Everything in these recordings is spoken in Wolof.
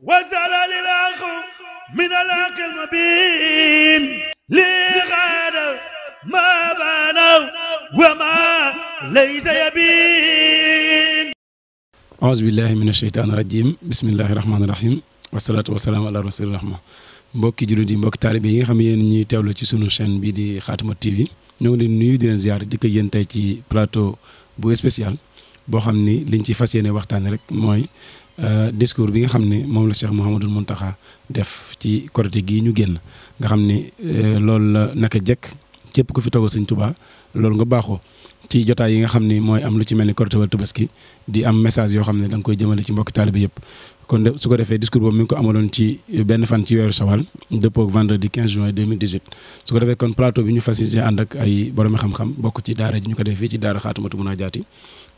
وزلل الأخ من الأخ المبين لغاد ما بنوا وما ليس يبين. أعوذ بالله من الشيطان الرجيم بسم الله الرحمن الرحيم والصلاة والسلام على رسول الرحمة. mbokki jullit yi mbokki taalibe yi nga xam ne yéen ñuy teewlu ci sunu chaîne bii di Khatouma TV ñoo ngi leen nuyu di leen ziar di ko yéen tey ci plateau bu spécial boo xam ni liñ ci fas yéene waxtaane rek mooy discours bi nga xam ne moom la Cheikh Mouhamadul Mountakha def ci Korité gii ñu génn nga xam ni loolu la naka jekk képp ku fi toogal Sëñ Tuubaa loolu nga baaxoo ci jotaay yi nga xam ni mooy am lu ci mel ni Korité wala Tabaski di am message yoo xam ne da nga koy jëmale ci mbokki taalibe yëpp. kon su ko defee discours boobu mi ngi ko amaloon ci benn fan ci weeru Sawal dëppoo ak vendredi 15 juin 2018 su ko defee kon plateau bi ñu fas yéene ànd ak ay boromi xam-xam bokk ci daara ji ñu ko defee fii ci daara Xaatimatu Munaajaati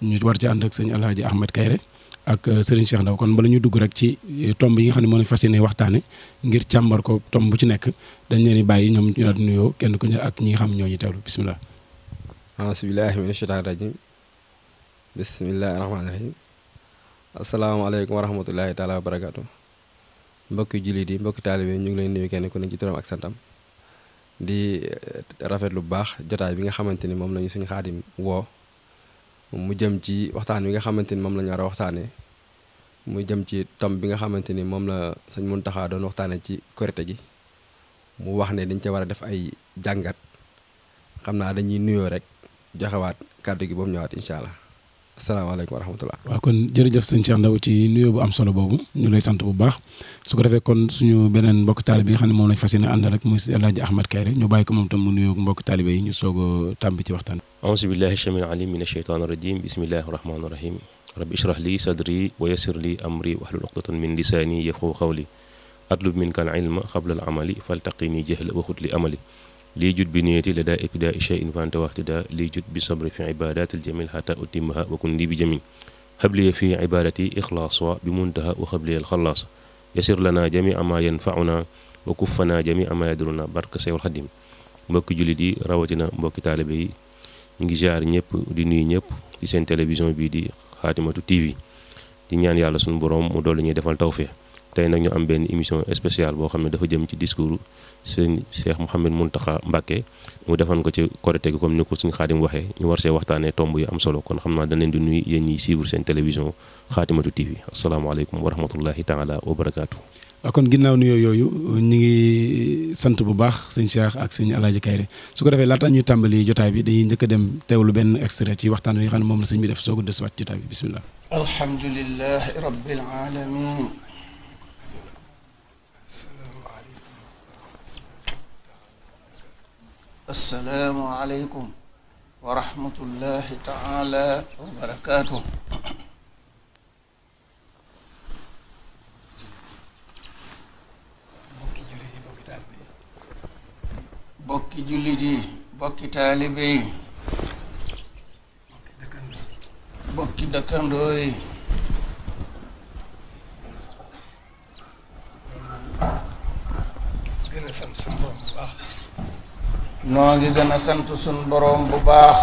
ñu war ci ànd ak sëñ Alhaaji Ahmed Kayre ak Serigne Cheikh Ndaw kon bala ñu dugg rek ci tomb yi nga xam ne moo lañ fas yéene waxtaane ngir càmbar ko tomb bu ci nekk dañ leen di bàyyi ñoom ñu daal di nuyoo kenn ku ne ak ñi nga xam ñoo ñu teewlu bisimilah. A'uuzu mina shaytaani rajiim bismillaahi rahmaani rahiim. asalaamaaleykum wa rahmatullahi taala wa barakaatu. mbokki jullit yi mbokki taalibe ñu ngi leen nuyu kenn ku ne ci turam ak santam di rafet lu baax jotaay bi nga xamante ni moom lañu suñu Xaadim woo mu jëm ci waxtaan bi nga xamante ni moom la ñu war a waxtaanee mu jëm ci tom bi nga xamante ni moom la sëñ Muntaxa doon waxtaanee ci Korité gi mu wax ne dañ ca war a def ay jàngat xam naa dañuy nuyoo rek joxewaat kàddu gi ba mu ñëwaat incha allah. asalaamaaleykum wa rahmatulah. waaw kon jërëjëf sëñ Cheikh Ndaw ci nuyoo bu am solo boobu ñu lay sant bu baax su ko defee kon suñu beneen mbokk taalibe bi nga xam ne moom lañ fas yéene ànd rek muy El Hadj Ahmed Kayre ñu bàyyi ko moom tam mu nuyoo mbokk taalibe yi ñu soog a tàmbi ci waxtaan. auzu billahi samil alim min asheytaani rajim bismillahi rahmaani rahim rabbi ishrah li sadri wa yassir li amri wahlul uqdatan min lisaani yafqahu qawli atlub minka al ilma qabla al amali faltaqini jahla wa xut li amali lii jut bi niyati la daa épida shay'in fanta waxtida lii jut bi sabri fi ibadatil jamil xata utimaha wa kun lii bi jamin xabliya fi ibadati ixlaas wa bi muntaha wa xabliya al xalaas yasir lana jami ama yanfauna wa kuffana jami ama yadruna barka sewal xadim mbokki jullit yi rawatina mbokki taalibe yi ñu ngi jaar ñëpp di nuyu ñëpp ci seen télévision bii di Xaatimatu TV di ñaan yàlla suñu borom mu dolli ñuy defal tawfeex tey nag ñu am benn émission spéciale boo xam ne dafa jëm ci discours sëñ Cheikh Mouhamed Mountakha Mbacké mu defoon ko ci Korité gi comme ni ko suñu Xaadim waxee ñu war see waxtaanee tomb yu am solo kon xam naa dañ leen di nuyu yéen ñiy suivre seen télévision Xaatimatu TV asalaamaaleykum wa rahmatullahi taala wa barakaatu. waaw kon ginnaaw nuyoo yooyu ñu ngi sant bu baax sëñ Cheikh ak sëñ Alaaji Kayre su ko defee laata ñuy tàmbali jotaay bi dañuy njëkk a dem teewlu benn extrait ci waxtaan wi nga xam ne moom la sëñ bi def soog a desuwaat jotaay bi bisimilah. alhamdulillahi rabbil alamin assalaamu aleykum wa rahmatullahi taala wa barakaatu. bokki jullit yi bokki taalibe yi bokki dëkkandoo yi noo ngi gën a sant suñu boroom bu baax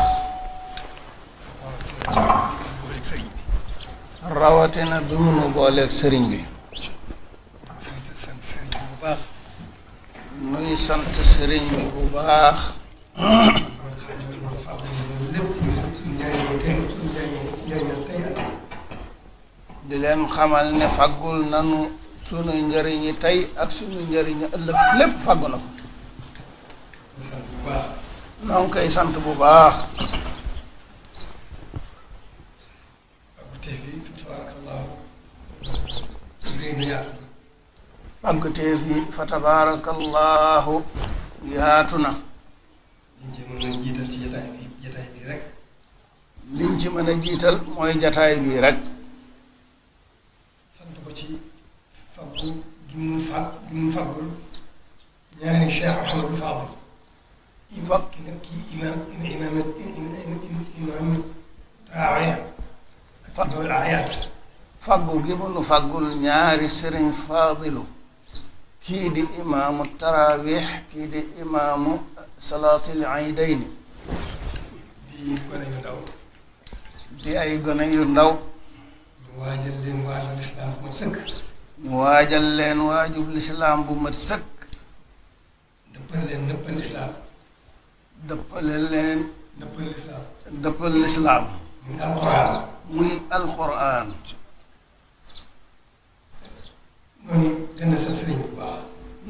rawatina bi mu nu booleeg sëriñ bi nuy sant sëriñ bi bu baax di leen xamal ne faggul nanu sunu njëriñi tey ak sunu njëriñi ëllëg lépp faggu na ko noo ngi koy sant bu baax pàggteef yi fa tabaarakallaahu yaatu na liñ ci mën a jiital mooy jataay bii rek sant ko ci faggu gi mu faggul ñaari Cheikh Mouhamadou Fadal faggu gi mu nu faggul ñaari sëriñ Faadilu kii di imaamu tarawih kii di imaamu salaatil iidayni di ay gone yu ndaw di ay gone yu ndaw ñu waajal leen waajal lislaam bu mat sëkk ñu waajal leen waajub lislaam bu mat sëkk. dëppal leen dëppal lislaam. dëppale leen. dëppal lislaam. dëppal lislaam. muy alxuraan. muy alxuraan. noo ngi gën a sant sëriñ bi bu baax.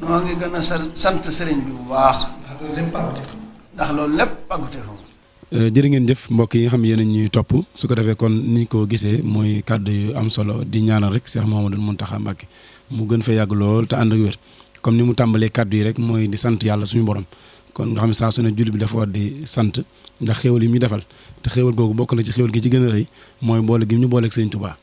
noo ngi gën a sant sëriñ bi bu baax. ndax loolu lépp pàggute fa. ndax loolu lépp pàggute fa. jërë ngeen jëf mbokk yi nga xam yéen ñuy topp su ko defee kon ni ko gisee mooy kàddu yu am solo di ñaanal rek Cheikh Mouhamadoul Mountakha Mbacké mu gën fa yàgg lool te ànd ak wér comme ni mu tàmbalee kàddu yi rek mooy di sant yàlla suñu borom kon nga xam ne saa su ne jullit bi dafa war di sant ndax xéwal yi muy defal te xéwal googu bokk na ci xéwal gi ci gën a rëy mooy boole gi ñu booleeg Serigne Touba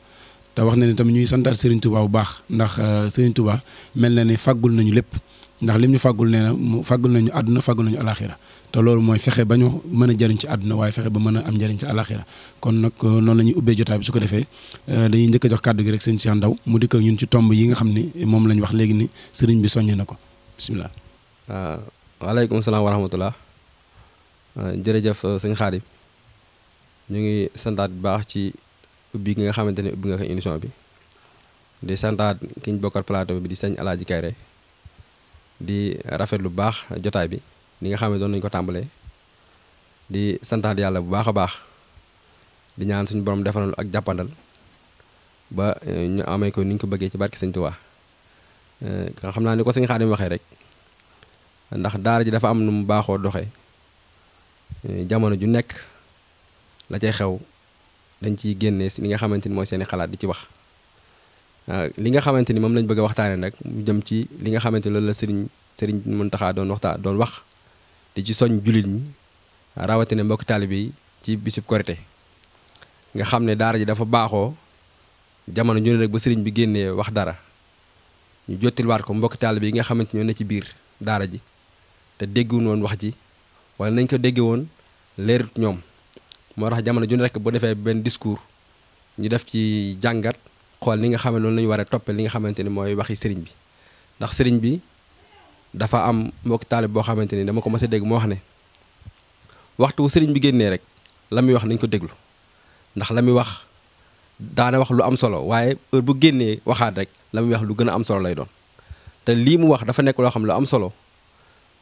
te wax na ne tamit ñuy santaat Serigne Touba bu baax ndax Serigne Touba mel na ni fàggul nañu lépp ndax lim ñu fàggul nee na mu fàggul nañu àdduna fàggul nañu alaxira te loolu mooy fexe ba ñu mën a jëriñ ci àdduna waaye fexe ba mën a am njëriñ ci alaxira kon nag noonu la ñuy ubbee jotaay bi su ko defee dañuy njëkk a jox kàddu gi rek sëñ Cheikh Ndaw mu dikk ak ñun ci tomb yi nga xam ni moom lañ wax léegi ni sëriñ bi soññee na ko bisimilah. waaleykum salaam wa rahmatullah jërëjëf sëñ Xaadim ñu ngi santaat bu baax ci ubbi gi nga xamante ne ubbi nga ko émission bi di santaat ki ñu bokkal plateau bi di sëñ Alaaji Kayre di rafet lu baax jotaay bi ni nga xam ne doon nañu ko tàmbalee di santaat yàlla bu baax a baax di ñaan suñu borom defal ak jàppandal ba ñu amee ko ni ñu ko bëggee ci barki sëñ Tuubaa xam naa ni ko sëñ Xaadim waxee rek ndax daara ji dafa am nu mu baaxoo doxee jamono ju nekk la cay xew dañ ciy génnee li nga xamante ni mooy seeni xalaat di ci wax li nga xamante ni moom lañ bëgg a waxtaanee nag mu jëm ci li nga xamante ni loolu la sëriñ Mountakha doon wax di ci soñ jullit ñi rawatina mbokki taalibe yi ci bisub korite nga xam ne daara ji dafa baaxoo jamono ju ne rek ba sëriñ bi génnee wax dara ñu jottilwaat ko mbokki taalibe yi nga xamante ñoo ne ci biir daara ji te dégguwoon woon wax ji wala nañ ko déggee woon leerut ñoom moo tax jamono ju ne rek bu defee benn discours ñu def ci jàngat xool li nga xam ne noonu la ñu war a toppee li nga xamante ni mooy waxi sëriñ bi ndax sëriñ bi dafa am mbokki taalib boo xamante ni dama ko mës a dégg moo wax ne waxtu wu sëriñ bi génnee rek la muy wax nañ ko déglu ndax la muy wax daana wax lu am solo waaye heure bu génnee waxaat rek la muy wax lu gën a am solo lay doon te lii mu wax dafa nekk loo xam lu am solo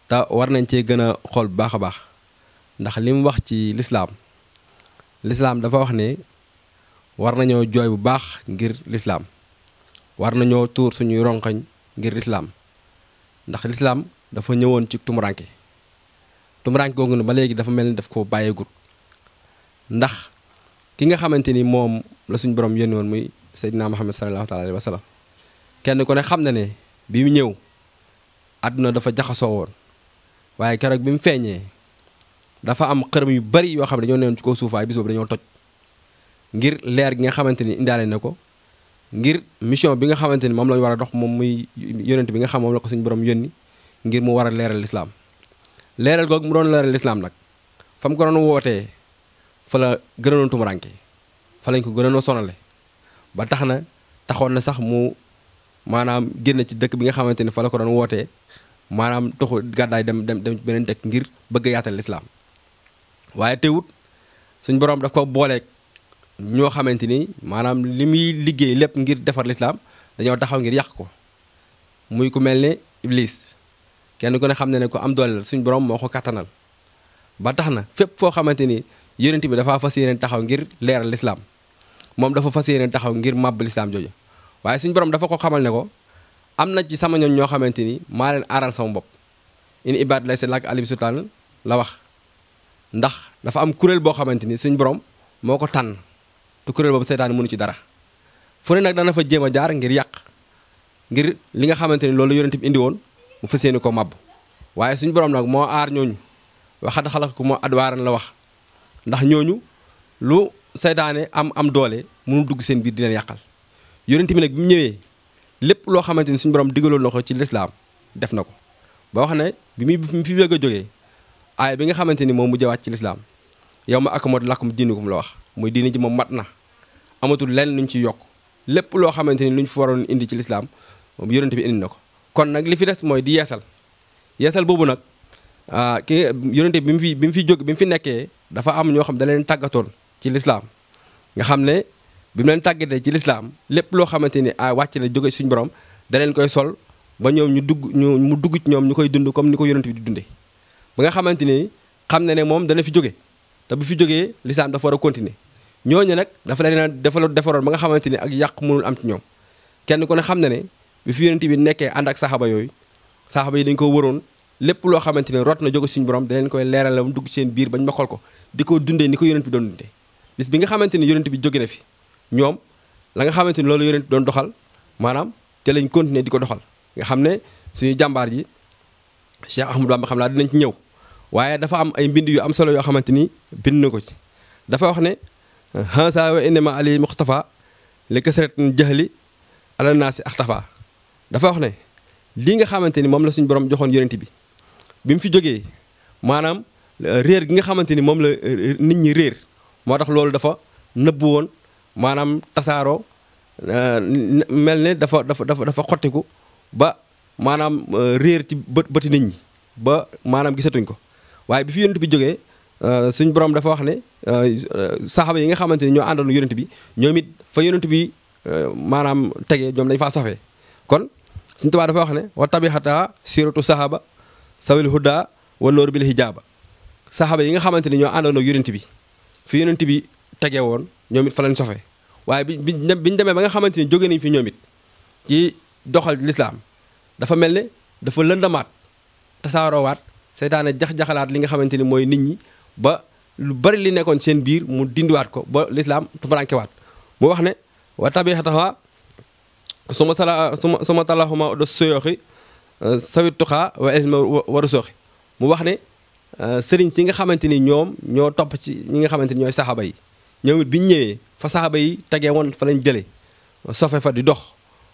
te war nañ cee gën a xool bu baax a baax ndax li mu wax ci lislaam dafa wax ne war nañoo jooy bu baax ngir lislaam war nañoo tuur suñuy ronkoñ ngir lislaam ndax lislaam dafa ñëwoon ci tumuranke googu ne ba léegi dafa mel ni daf ko bàyyeegut ndax ki nga xamante ni moom la suñu borom yónni woon muy Seydina Muhammad sallallahu alayhi wa sallam kenn ku ne xam na ne bi mu ñëw àdduna dafa jaxasoo woon waaye keroog bi mu feeñee dafa am xërëm yu bari yoo xam ne dañoo newoon ci kaw suufaay bis boobu dañoo toj ngir leer gi nga xamante ni indaale na ko ngir mission bi nga xamante ni moom lañu war a dox moom muy yónent bi nga xam moom la ko suñu borom yónni ngir mu war a leeral lislaam leeral googu mu doon leeral lislaam nag fa mu ko doon wootee fa la gënoon tumuranke fa lañ ko gënoon sonale ba tax na taxoon na sax mu maanaam génn ci dëkk bi nga xamante ni fa la ko doon wootee maanaam taxu gàddaay dem beneen dëkk ngir bëgg a yaatal lislaam waaye teewut suñ borom daf ko booleeg ñoo xamante ni maanaam li muy liggéey lépp ngir defar lislaam dañoo taxaw ngir yàq ko muy ku mel ne Iblis kenn ku ne xam ne ne ko am doole la suñ borom moo ko kattanal ba tax na fépp foo xamante ni yonent bi dafa fas yéene taxaw ngir leeral lislaam moom dafa fas yéene taxaw ngir màbb lislaam jooju waaye suñ borom dafa ko xamal ne ko am na ci sama ñoon ñoo xamante ni maa leen aaral sama bopp in ibaad lay se laak alim sultaan la wax ndax dafa am kuréel boo xamante ni suñ borom moo ko tànn te kuréel boobu seytaane mënu ci dara fu ne nag dana fa jéem a jaar ngir yàq ngir li nga xamante ni loolu yonent bi indi woon mu fas yéene ko màbb waaye suñ borom nag moo aar ñooñu waxat xalax ko moo adwaaran la wax ndax ñooñu lu seytaane am doole mënu dugg seen biir di leen yàqal yonent bi nag bi mu ñëwee lépp loo xamante ni suñu borom digaloon na ko ci lislaam def na ko ba wax ne bi mu fi bëgg a jógee aaya bi nga xamante ni moom mujj a wàcc ci lislaam yow ma akmaltu lakum diinakum la wax muy diini ji moom mat na amatul lenn luñ ci yokk lépp loo xamante ni luñ fi waroon indi ci lislaam moom yonent bi indi na ko kon nag li fi des mooy di yeesal boobu nag ki yonent bi bi mu fi nekkee dafa am ñoo xam da leen tàggatoon ci lislaam nga xam ne bi mu leen tàggatee ci lislaam lépp loo xamante ni wàcc na jóge suñu borom da leen koy sol ba ñoom mu dugg ci ñoom ñu koy dund comme ni ko yonent bi di dundee ba nga xamante ni xam na ne moom dana fi jóge te bu fi jógee lislaam dafa war a continuer ñooñu nag dafa leen defaroon ba nga xamante ni ak yàq mënul am ci ñoom kenn ku ne xam na ne bi fi yonent bi nekkee ànd ak saxaba yooyu saxaba yi dañ ko waroon lépp loo xamante ni rot na jóge suñu borom da leen koy leeral mu dugg seen biir bañ mokkal ko di ko dundee ni ko yonent bi doon dundee bis bi nga xamante ni yonent bi jóge na fi ñoom la nga xamante ni loolu yonent bi doon doxal maanaam te lañ continuer di ko doxal nga xam ne suñu jàmbaar ji Cheikh Ahmadou Bamba xam naa dinañ ci ñëw waaye dafa am ay mbind yu am solo yoo xamante ni bind na ko ci dafa wax ne hansa wa innama ali muxtafa li kasratin jahli ala naasi axtafa dafa wax ne lii nga xamante ni moom la suñu borom joxoon yonent bi mu fi jógee maanaam réer gi nga xamante ni moom la nit ñi réer moo tax loolu dafa nëbbu woon maanaam tasaaroo mel ne dafa xottiku ba maanaam réer ci bëti nit ñi ba maanaam gisatuñ ko waaye bi fi yonent bi jógee suñ borom dafa wax ne saxaba yi nga xamante ni ñoo àndoon yonent bi ñoom it fa yonent bi maanaam tegee ñoom dañ faa sofee kon suñ Tuubaa dafa wax ne wa tabixata siratu sahaba sawil huda wa noor bil hijaaba saxaba yi nga xamante ni ñoo àndoon ak yonent bi fi yonent bi tegee woon ñoom it fa lañ sofee waaye biñu demee ba nga xamante ni jóge nañ fi ñoom it ci doxal lislaam dafa mel ne dafa lëndamaat tasaaroowaat seytaane jax-jaxalaat li nga xamante ni mooy nit ñi ba lu bari li nekkoon seen biir mu dindiwaat ko ba lislaam tumarankewaat mu wax ne wa tabixataha suma talaxuma do soyoxi sawit tuxaa wa ilma waru sooxi mu wax ne sëriñ si nga xamante ni ñoom ñoo topp ci ñi nga xamante ni ñooy saxaaba yi ñoom it bi ñu ñëwee fa saxaaba yi tegee woon fa lañ jëlee sofe fa di dox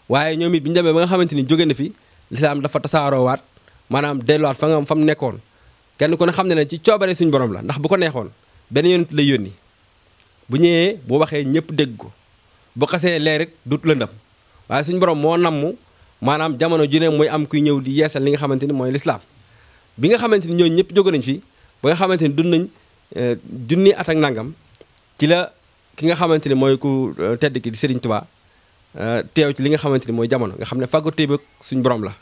waaye ñoom it bi ñu demee ba nga xamante ni jóge na fi lislaam dafa tasaaroowaat maanaam delluwaat fa mu nekkoon kenn ku ne xam ne ne ci coobare suñu borom la ndax bu ko neexoon benn yonent lay yónni bu ñëwee bu waxee ñëpp dégg ko bu xasee leerit dut lëndam waaye suñu borom moo namm maanaam jamono ju ne muy am kuy ñëw di yeesal li nga xamante ni mooy lislaam bi nga xamante ni ñooñu ñëpp jóge nañ fi ba nga xamante ni dund nañ junni at ak nangam ci la ki nga xamante ni mooy ku tedd ki di Serigne Touba teew ci li nga xamante ni mooy jamono nga xam ne fàggu téeb ak suñu borom la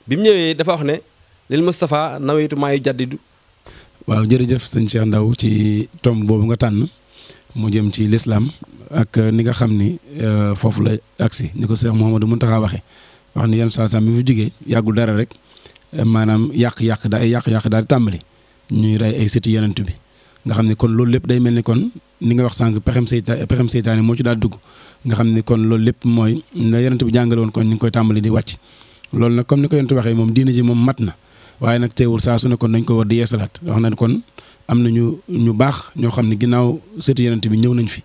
bi mu ñëwee dafa wax ne lil Moustapha nawetu maayu jaddidu waaw jërëjëf sëñ Cheikh Ndaw ci tomb boobu nga tànn mu jëm ci lislaam ak ni nga xam ni foofu la agsi ni ko Cheikh Mouhamadou Mountakha waxe wax ni yenn saa mi fi jógee yàggul dara rek maanaam yàq-yàq daal di tàmbali ñuy rey ay sëti yonent bi nga xam ne kon loolu lépp day mel ni kon ni nga wax sànq pexem seytaane moo ci daal dugg nga xam ne kon loolu lépp mooy la yonent bi jàngale woon kon ni nga koy tàmbali di wàcc loolu nag comme ni ko yonent waxee moom diina ji moom mat na waaye nag teewul saa su ne kon dañ ko war di yeesalaat wax na kon am na ñu baax ñoo xam ne ginnaaw sëti yonent bi ñëw nañ fi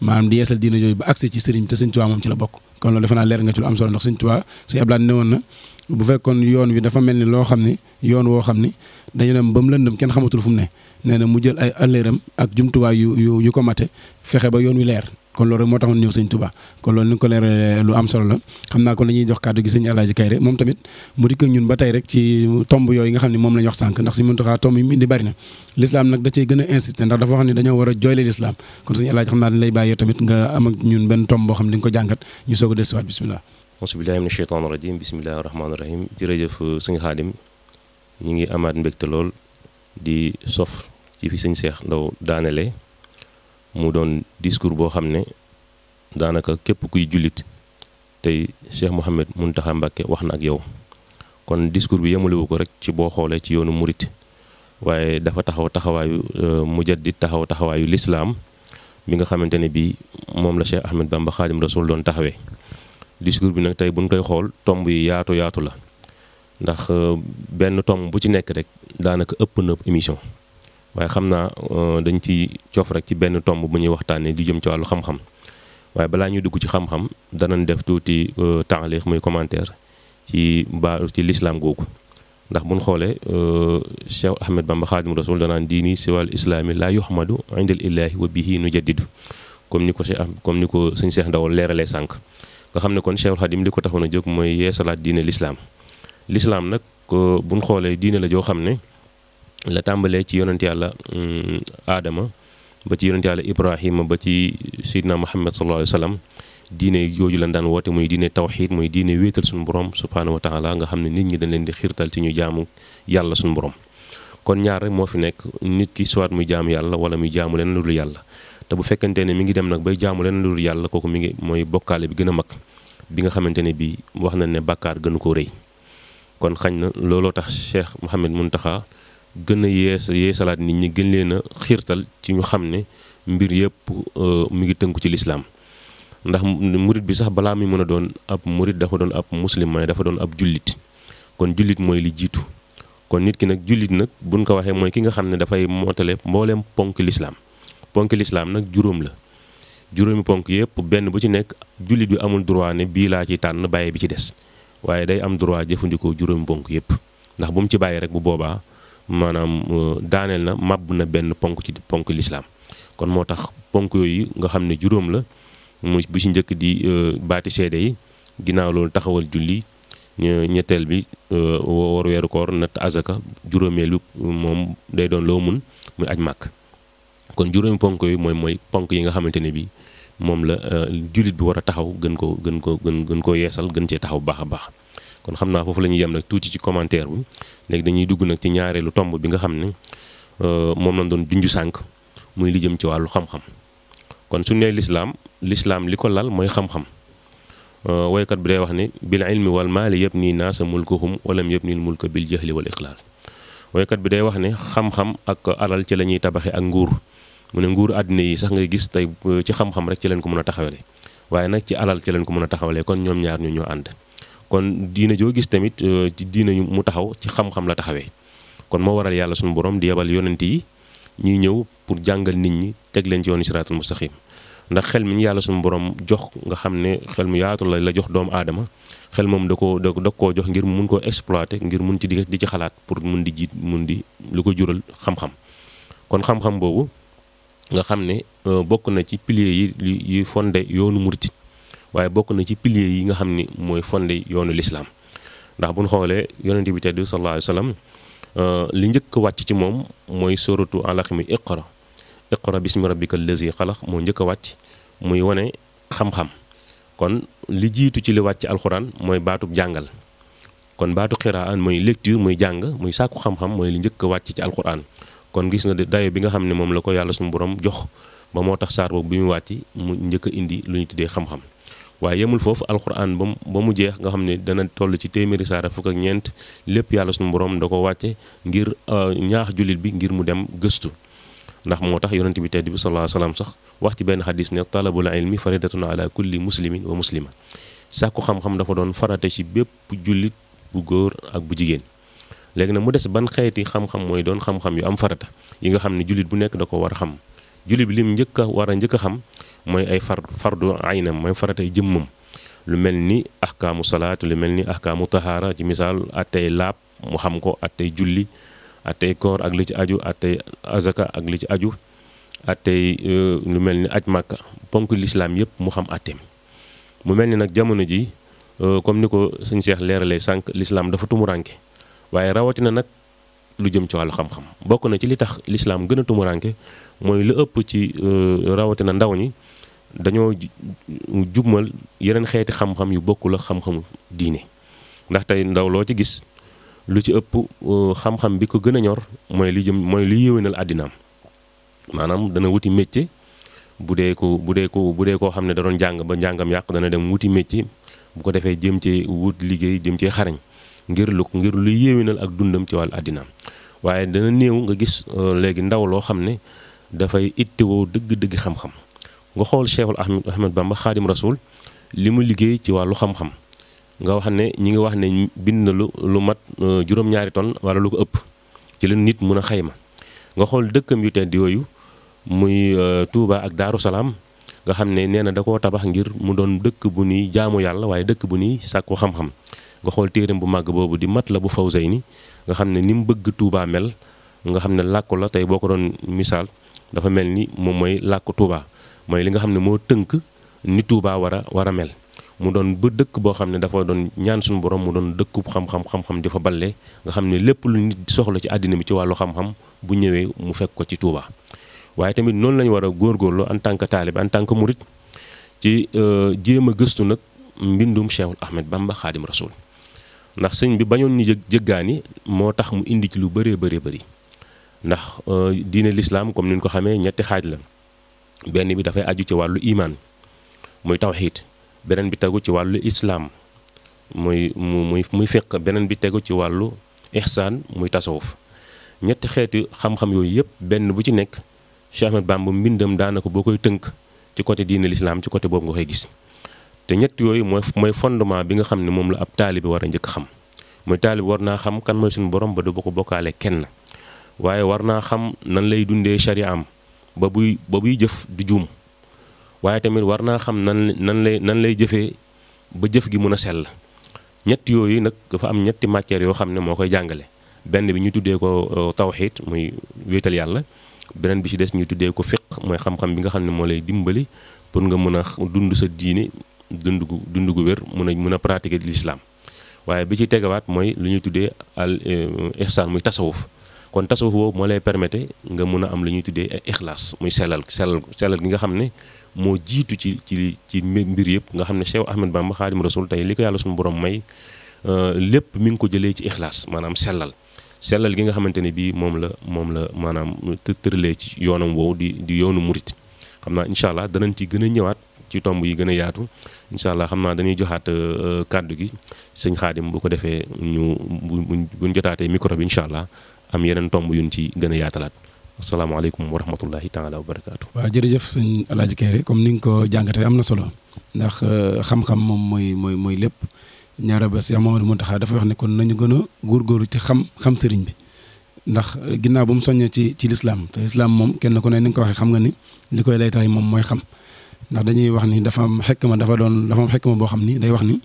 maanaam di yeesal diina yooyu ba agsi ci sëriñ te sëñ Tuubaa moom ci la bokk kon loolu defe naa leer nga ci lu am solo ndax sëñ Tuubaa sëñ Ablaye ne woon na bu fekkoon yoon wi dafa mel ni loo xam ni yoon woo xam ni dañu dem ba mu lëndëm kenn xamatul fu mu ne nee na mu jël ay ëllëram ak jumtuwaay yu ko mate fexe ba yoon wi leer kon loolu rek moo taxoon ñëw sëñ Tuubaa kon loolu ni nga ko leer lu am solo la xam naa kon dañuy jox kàddu gi sëñ Alaaji Kayre moom tamit mu dikk ak ñun ba tey rek ci tomb yooyu nga xam ne moom lañ wax sànq ndax si Muntaxaa tomb yi mu indi bari na l'islam nag da cey gën a insister ndax dafa wax ni dañoo war a jooyle l'islam kon sëñ Alaaji xam naa dañ lay bàyyi tamit nga am ak ñun benn tomb boo xam ne di nga ko jàngat ñu soog a desuwaat bismillah auzubillahi mina sheytaani rajim bismillahi rahmaani rahim jërëjëf sëñ Xaadim ñu ngi amaat mbégte lool di sof ci fi sëñ Cheikh Ndaw daanele mu doon discours boo xam ne daanaka képp kuy jullit tey Cheikh Mouhamed Mountakha Mbacké wax na ak yow kon discours bi yemalewu ko rek ci boo xoolee ci yoonu murit waaye dafa taxawaayu mujaddid taxawaayu lislaam bi nga xamante ne bii moom la Cheikh Ahmed Bamba Xaadim Rasul doon taxawee discours bi nag tey buñ koy xool tomb yi yaatu la ndax benn tomb bu ci nekk rek daanaka ëpp na émission waaye xam naa dañ ci cof rek ci benn tomb bu ñuy waxtaanee di jëm ci wàllu xam-xam waaye balaa ñuy dugg ci xam-xam danañ def tuuti taxliq muy commentaire ci lislaam googu ndax buñ xoolee Cheikh Ahmed Bamba Xaadim Rasul danaan diini siwal islaami laa yuhmadu indal illaahi wa bihi nu jaddidu comme ni ko sëñ Cheikh Ndaw leeralee sànq nga xam ne kon Cheikhul Xadim li ko taxoon a jóg mooy yeesalaat diine lislaam nag buñ xoolee diine la joo xam ne la tàmbalee ci yonent yàlla aadama ba ci yonent Yàlla Ibrahima ba ci Seydina Muhammad sallallahu alayhi wa sallam diine jooju lañ daan woote muy diine tawxiid muy diine wéetal suñu borom subhaanahu wa taala nga xam ne nit ñi dañ leen di xiirtal ci ñu jaamu yàlla suñu borom. kon ñaar rek moo fi nekk nit ki soit muy jaamu yàlla wala muy jaamu leen lu dul yàlla te bu fekkente ne mi ngi dem nag bay jaamu leen lu dul yàlla kooku mi ngi mooy bokkaale bi gën a mag bi nga xamante ne bii wax na ne bàkkaar gënu koo rëy. kon xañ na looloo tax Cheikh Mouhamed Mountakha gën a yeesalaat nit ñi gën leen a xiirtal ci ñu xam ne mbir yëpp mi ngi tënku ci lislaam ndax murit bi sax balaa mi mën a doon ab murit dafa doon ab muslim may dafa doon ab jullit kon jullit mooy li jiitu kon nit ki nag jullit nag buñ ko waxee mooy ki nga xam ne dafay mootale mbooleem ponk lislaam nag juróom la juróomi ponk yëpp benn bu ci nekk jullit bi amul droit ne bii laa ci tànn bàyyi bi ci des waaye day am droit jëfandikoo juróomi ponk yëpp ndax bu mu ci bàyyi rek bu boobaa maanaam daaneel na màbb na benn ponk ci ponk lislaam kon moo tax ponk yooyu nga xam ne juróom la mu bu ci njëkk di baati seede yi ginnaaw loolu taxawal julli ñetteel bi woor weeru koor natt azaka juróomeelu moom day doon loo mun muy aj màkk kon juróomi ponk yooyu mooy ponk yi nga xamante ne bi moom la jullit bi war a taxaw gën koo yeesal gën cee taxaw baax a baax kon xam naa foofu la ñuy yem nag tuuti ci commentaire bi léegi dañuy dugg nag ci ñaareelu tomb bi nga xam ne moom lañ doon junju sànq muy li jëm ci wàllu xam-xam kon su nee lislaam li ko lal mooy xam-xam woykat bi day wax ne bil ilmi wal maali yabni naasa mulkuhum walam yabnil mulka bil jahli wal iqlaal woykat bi day wax ne xam-xam ak alal ci la ñuy tabaxe ak nguur mu ne nguur àddina yi sax ngay gis tey ci xam-xam rek ci leen ko mën a taxawale waaye nag ci alal ci leen ko mën a taxawale kon ñoom ñaar ñu ñoo ànd kon diina joo gis tamit ci diina mu taxaw ci xam-xam la taxawee kon moo waral yàlla suñu borom di yebal yonent yi ñuy ñëw pour jàngal nit ñi teg leen ci yoonu siraatul mustaqim ndax xel mi ñu yàlla suñu borom jox nga xam ne xel mu yaatu la jox doomu aadama xel moom da koo jox ngir mun koo exploiter ngir mun ci di ci xalaat pour mun di lu ko jural xam-xam kon xam-xam boobu nga xam ne bokk na ci piliers yi fondé yoonu murit waaye bokk na ci piliers yi nga xam ni mooy fondé yoonu lislaam ndax bu ñu xoolee yonent bi tedd sallallahu alayhi wa sallam li njëkk a wàcc ci moom mooy suratu alaq mi iqra bismi rabbika allazi xalaq moo njëkk a wàcc muy wane xam-xam kon li jiitu ci li wàcc alxuraan mooy baatub jàngal kon baatu xiraan mooy lecture muy jàng muy sàkku xam-xam mooy li njëkk a wàcc ci alxuraan kon gis na dayo bi nga xam ne moom la ko yàlla suñu borom jox ba moo tax saar boobu bi mu wàcc mu njëkk a indi lu ñu tuddee xam-xam waaye yemul foofu alxuraan ba mu jeex nga xam ne dana toll ci téeméeri saara fukk ak ñeent lépp yàlla suñu borom da ko wàcce ngir ñaax jullit bi ngir mu dem gëstu ndax moo tax yonent bi tedd bi sallallahu alayhi wasallam sax wax ci benn xadis ne talabul ilmi faridatun ala kulli muslimin wa muslima sàkku xam-xam dafa doon farate ci bépp jullit bu góor ak bu jigéen léegi nag mu des ban xeeti xam-xam mooy doon xam-xam yu am farata yi nga xam ne jullit bu nekk da ko war a xam jullit bi lim njëkk a xam mooy ay fardu aynam mooy faratay jëmmam lu mel ni ahkaamu salaat lu mel ni ahkaamu tahaara ci misaal attey laab mu xam ko attey julli attey koor ak li ci aju attey azaka ak li ci aju attey lu mel ni aj màkka ponk lislaam yépp mu xam atteem mu mel ni nag jamono ji comme ni ko sëñ Cheikh leeralee sànq lislaam dafa tumuranke waaye rawatina nag lu jëm ci wàllu xam-xam bokk na ci li tax lislaam gën a tumuranke mooy lu ëpp ci rawatina ndaw ñi dañoo jubmal yeneen xeeti xam-xam yu bokkul ak xam-xamu diine ndax tey ndaw loo ci gis lu ci ëpp xam-xam bi ko gën a ñor mooy li yéwénal àddinaam maanaam dana wuti métier bu dee koo xam ne da doon jàng ba njàngam yàq dana dem wuti métier bu ko defee jëm cee wut liggéey jëm cee xarañ ngir lu yéwénal ak dundam ci wàllu àddinaam waaye dana néew nga gis léegi ndaw loo xam ne dafay ittewoo dëgg-dëgg xam-xam nga xool Cheikhul Ahmed Bamba Xaadim Rasul li mu liggéey ci wàllu xam-xam nga wax ne ñi ngi wax ne bind na lu mat juróom-ñaari tonnes wala lu ko ëpp ci la nit mën a xayma nga xool dëkkam yu tedd yooyu muy Touba ak Daaru Salaam nga xam ne nee na da koo tabax ngir mu doon dëkk bu nuy jaamu yàlla waaye dëkk bu nuy sàkku xam-xam nga xool téereem bu màgg boobu di Matlabul Fawzayni nga xam ne ni mu bëgg Touba mel nga xam ne làkku la tey boo ko doon misaal dafa mel ni moom mooy làkku Touba mooy li nga xam ne moo tënk ni Touba war a mel mu doon ba dëkk boo xam ne dafa doon ñaan suñu borom mu doon dëkkub xam-xam di fa balle nga xam ne lépp lu nit soxla ci àddina bi ci wàllu xam-xam bu ñëwee mu fekk ko ci Touba waaye tamit noonu la ñu war a góorgóorlu en tant que taalibe en tant que murit ci jéem a gëstu nag mbindum Cheikhul Ahmed Bamba Xaadim Rasul ndax sëñ bi bañoon ñu jëggaani moo tax mu indi ci lu bëree bëri ndax diine lislaam comme ni ñu ko xamee ñetti xaaj la benn bi dafay aju ci wàllu imaan muy tawxiid beneen bi tegu ci wàllu islaam muy fiq beneen bi tegu ci wàllu ihsaan muy tasawuf ñetti xeeti xam-xam yooyu yëpp benn bu ci nekk Cheikh Ahmed Bamba mbindam daanaka boo koy tënk ci côté diine lislaam ci côté boobu nga koy gis te ñett yooyu mooy fondement bi nga xam ne moom la ab taalibe war a njëkk xam mooy taalibe war naa xam kan mooy suñu borom ba du ko bokkaale kenn waaye war naa xam nan lay dundee shari'am ba buy jëf du juum waaye tamit war naa xam nan lay jëfee ba jëf gi mën a sell ñett yooyu nag dafa am ñetti matières yoo xam ne moo koy jàngale benn bi ñu tuddee ko tawxiid muy wéetal yàlla beneen bi ci des ñu tuddee ko fiq mooy xam-xam bi nga xam ne moo lay dimbali pour nga mën a dund sa diine dund gu wér mën a pratiquer l'islam waaye bi ci tegawaat mooy lu ñuy tuddee al ihsaan muy tasawuf kon tasawuf boobu moo lay permettre nga mën a am lu ñuy tuddee ixlaas muy sellal gi nga xam ne moo jiitu ci mbir yëpp nga xam ne Cheikh Ahmed Bamba Xaadim Rasul tey li ko yàlla suñu borom may lépp mi ngi ko jëlee ci ixlaas maanaam sellal gi nga xamante ne bii moom la maanaam tëralee ci yoonam woowu di yoonu murit xam naa incha allah danañ ci gën a ñëwaat ci tomb yi gën a yaatu incha allah xam naa dañuy joxaat kàddu gi sëñ Xaadim bu ko defee buñ jotaatee micro bi incha allah am yeneen tomb yuñ ci gën a yaatalaat asalaamaaleykum wa rahmatullahi taala wa barakaatu. waaw jërëjëf sëñ Alaaji Kéré comme ni nga ko jàngatee am na solo ndax xam-xam moom mooy lépp ñaara ba Cheikh Mamadou Mountakha dafa wax ne kon nañu gën a góorgóorlu ci xam sëriñ bi ndax ginnaaw bu mu soññee ci lislaam te lislaam moom kenn ku ne ni nga ko waxee xam nga ni li koy lay taay moom mooy xam ndax dañuy wax ni dafa am xekma boo xam ni day wax ni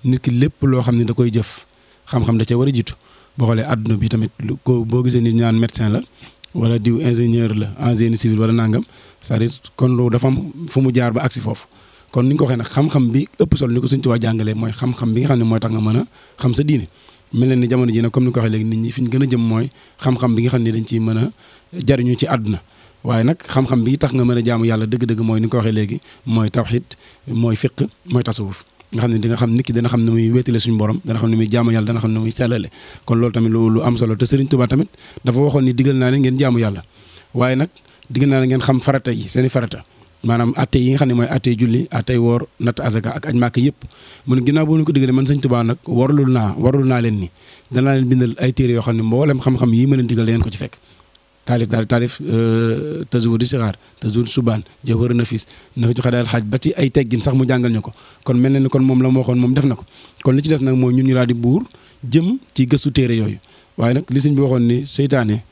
nit ki lépp loo xam ni da koy jëf xam-xam da cee war a jiitu boo xoolee àdduna bi tamit boo gisee nit ñaan médecin la wala diw ingénieur la en génie civil wala nangam c'est-à-dire kon loolu dafa am fu mu jaar ba agsi foofu kon ni nga ko waxee nag xam-xam bi ëpp solo ni ko Sëñ Tuubaa jàngalee mooy xam-xam bi nga xam ne mooy tax nga mën a xam sa diine mel na ni jamono ji nag comme ni nga ko waxee léegi nit ñi fi ñu gën a jëm mooy xam-xam bi nga xam ne dañ ciy mën a jariñu ci àdduna waaye nag xam-xam bi tax nga mën a jaamu yàlla dëgg-dëgg mooy ni nga ko waxee léegi mooy tawxiid mooy fiq mooy tasawuf nga xam ne di nga xam nit ki dana xam ne muy wéetale suñu borom dana xam ne muy jaamu yàlla dana xam ne muy sellale kon loolu tamit lu am solo te Sëriñ Tuubaa tamit dafa waxoon ni digal naa leen ngeen jaamu yàlla waaye nag digal naa leen ngeen xam farata yi seeni farata maanaam atte yi nga xam ne mooy atte julli attey woor natt azaka ak aj màkk yëpp mu ne ginnaaw boo ñu ko digalee man Sëriñ Tuubaa nag warlul naa leen ni danaa leen bindal ay téere yoo xam ne mboolem xam-xam yi ma leen digal da ngeen ko ci fekk taalif Tazawudu Sixaar Tazawudu Subaan Jawharu Nafis na ko joxe daal xaaj ba ci ay teggin sax mu jàngal ñu ko kon mel na ni kon moom la mu waxoon moom def na ko kon li ci des nag mooy ñun ñu daal di buur jëm ci gëstu téere yooyu waaye nag li sëñ bi waxoon ni seytaane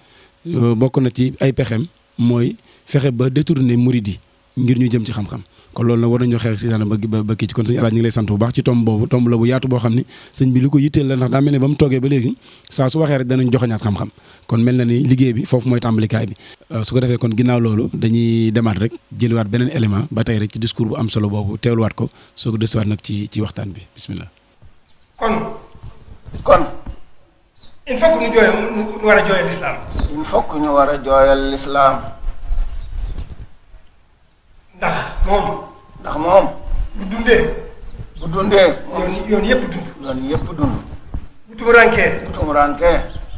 bokk na ci ay pexem mooy fexe ba détourner murid yi ngir ñu jëm ci xam-xam kon loolu nag war nañoo xeex seytaane ba kii ci kon sëñ Alaaji ñu ngi lay sant bu baax ci tomb boobu tomb la bu yaatu boo xam ni sëñ bi li ko yitteel la ndax daa mel ne ba mu toogee ba léegi saa su waxee rek danañ joxañaat xam-xam kon mel na ni liggéey bi foofu mooy tàmbalikaay bi su ko defee kon ginnaaw loolu dañuy demaat rek jëliwaat beneen élément ba tey rek ci discours bu am solo boobu teewluwaat ko soo ko desiwaat nag ci waxtaan bi bismillah kon il faut que ñu war a jooyal lislaam il faut que ñu war a jooyal lislaam ndax moom bu dundee yoon yëpp dund bu tumurankee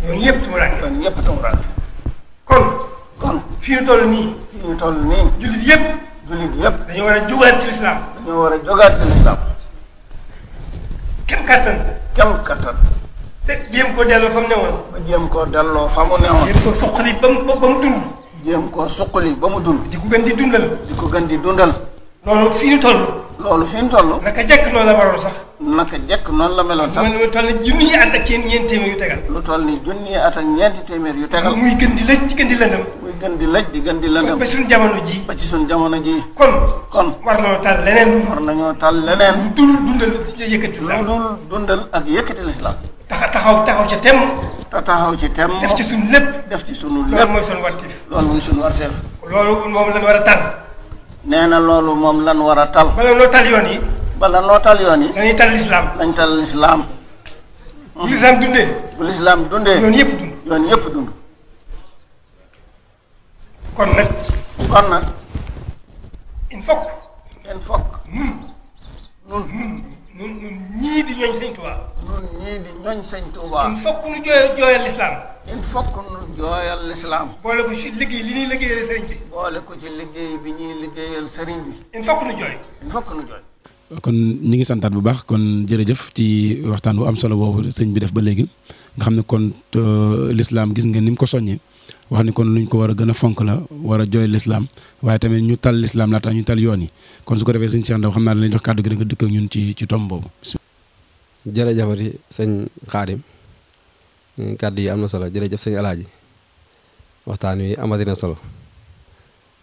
yoon yëpp tumurankee kon fii ñu toll nii jullit yëpp dañu war a jógaat ci lislaam kem kattan te jéem koo delloo fa mu newoon jéem koo suqali ba mu dund jéem koo suqali ba mu dund di ko gën di dundal loolu fii ñu toll naka jekk noonu la waroon sax naka jekk noonu la meloon sax lu toll ni junniy at ak ñeenti téeméer yu tegal lu toll ni junniy at ak ñeenti téeméer yu tegal muy gën di lëj di gën di lëndëm ba ci suñu jamono ji kon war nañoo tal leneen lu dul dundal ak yëkkati lislaam taxaw ca tem def ci suñu lépp loolu mooy suñu warteef loolu moom lañ war a tal nee na loolu moom lan war a tal bala noo tal yoon yi dañuy tal lislaam bu lislaam dundee yoon yëpp dund kon nag kon nag il faut nun ñii di ñooñ sëñ Tuubaa. nun ñii di ñooñ sëñ Tuubaa. il faut que nu jooyal lislaam. il faut que nu jooyal lislaam. boole ko ci liggéey li ñuy liggéeyal sëriñ bi. boole ko ci liggéey bi ñuy liggéeyal sëriñ bi. il faut que nu jooy. il faut que nu jooy. kon ñu ngi santaat bu baax kon jërëjëf ci waxtaan bu am solo boobu sëñ bi def ba léegi nga xam ne kon lislaam gis ngeen ni mu ko soññee wax ni kon luñ ko war a gën a fonk la war a jooy lislaam waaye tamit ñu tal lislaam laata ñu tal yoon yi kon su ko defee sëñ Cheikh Ndaw xam naa dañuy jox kàddu gi nga dëkk ak ñun ci tomb boobu. jërëjëfati sëñ Xaadim kàddu yi am na solo jërëjëf sëñ Alaaji waxtaan wi amati na solo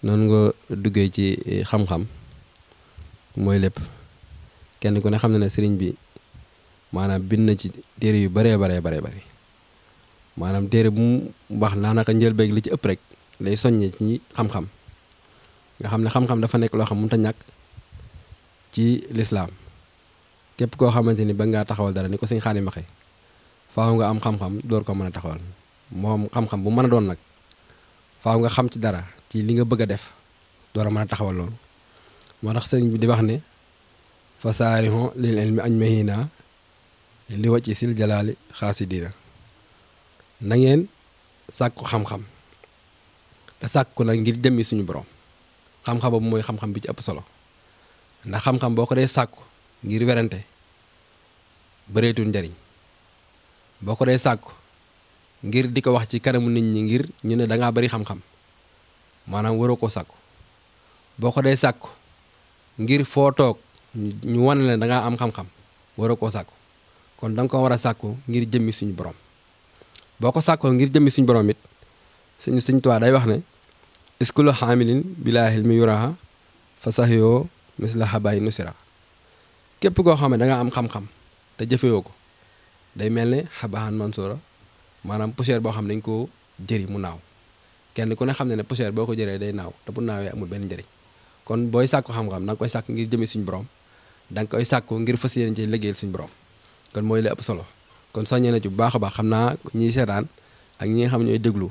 noonu nga duggee ci xam-xam mooy lépp kenn ku ne xam na ne sëriñ bi maanaam bind na ci téere yu baree bari maanaam téere bu mu wax daanaka njëlbéeg li ci ëpp rek day soññee ci xam-xam nga xam ne xam-xam dafa nekk loo xam mënut a ñàkk ci lislaam képp koo xamante ni ba ngaa taxawal dara ni ko sëñ Xaadim waxee faaw nga am xam-xam door ko mën a taxawal moom xam-xam bu mën a doon nag faaw nga xam ci dara ci li nga bëgg a def door a mën a taxawal loolu moo tax sëñ bi di wax ne fa saarihon lil ilmi añ mahina li wàcci sil jalaali xaasidina na ngeen sàkku xam-xam te sàkku nag ngir jëmmi suñu borom xam-xam boobu mooy xam-xam bi ci ëpp solo ndax xam-xam boo ko dee sàkku ngir werante bëreetul njariñ boo ko dee sàkku ngir di ko wax ci kanamu nit ñi ngir ñu ne dangaa bari xam-xam maanaam waroo koo sàkku boo ko dee sàkku ngir foo toog ñu wane leen dangaa am xam-xam waroo koo sàkku kon danga ko war a sàkku ngir jëmmi suñu borom boo ko sàkkoo ngir jëmmi suñu borom it Sëñ Tuubaa day wax ne iskulu xaamilin bilaa hilmi yuraha fa sax yoo misla xabaay nusira képp koo xam ne da nga am xam-xam te jëfewoo ko day mel ne xabaan mansoora maanaam poussière boo xam ne dañ koo jëri mu naaw kenn ku ne xam ne poussière boo ko jëree day naaw te bu naawee amul benn njëriñ kon booy sàkku xam-xam da nga koy sàkku ngir jëmmi suñu borom da nga koy sàkku ngir fas yéene ci liggéeyal suñu borom kon mooy la ëpp solo kon soññee na ci bu baax a baax xam naa ñiy seetaan ak ñi nga xam ñooy déglu